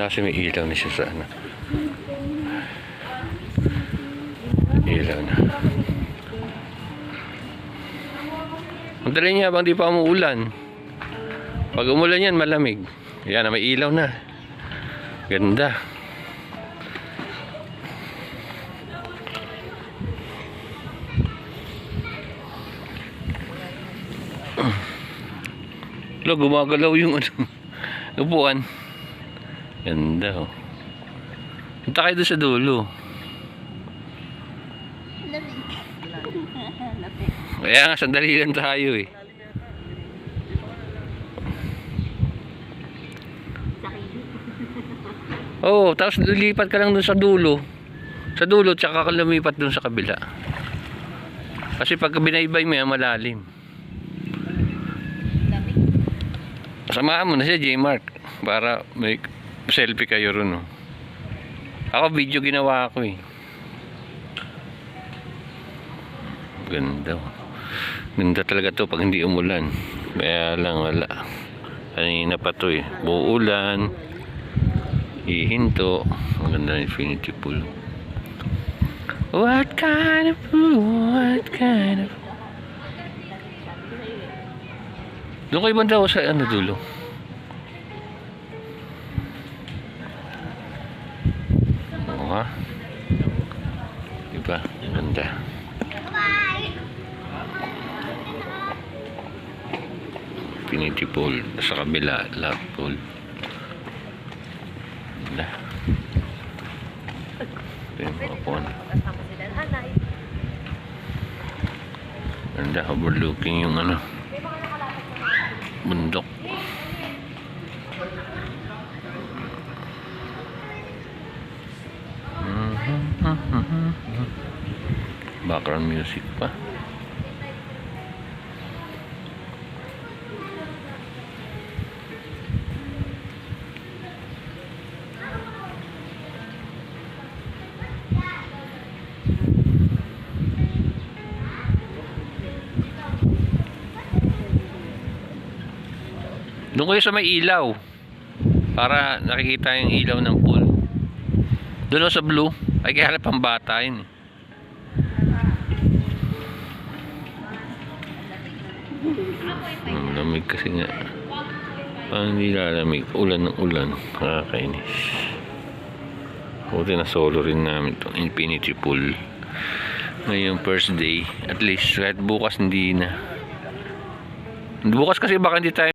kasi may ilaw na siya sa ano. Ilaw na. Ang dali niya habang di pa umuulan. Pag umulan yan, malamig. Yan, may ilaw na. Ganda. Lo, gumagalaw yung ano, upuan. Ganda, oh. Punta kayo doon sa dulo. Kaya nga, sandali lang tayo eh. Oo, tapos lilipat ka lang doon sa dulo. Sa dulo, tsaka ka lumipat doon sa kabila. Kasi pag binaybay mo yan, malalim. Samahan mo na siya, J-Mark, para may selfie kayo ron, oh. Ako video ginawa ko eh. Ganda, oh. Ganda talaga to pag hindi umulan. Kaya lang wala. Kanina pa to eh. Uulan. Hihinto. Ang ganda ng infinity pool. What kind of pool? What kind of... Doon kayo banda o sa ano dulo? Oo nga. Diba? Ganda. Infinity pool. Sa kabila, love pool. Ganda. Ito yung popon. Ganda, overlooking yung ano, bundok. Background music pa. Doon kayo sa may ilaw para nakikita yung ilaw ng pool. Doon sa blue ay kaya pang bata yun. Lamig kasi nga. Parang hindi lalamig. Ulan ng ulan. Nakakainis. Buti na solo rin namin itong infinity pool. Ngayong first day. At least kahit bukas hindi na. Bukas kasi baka hindi tayo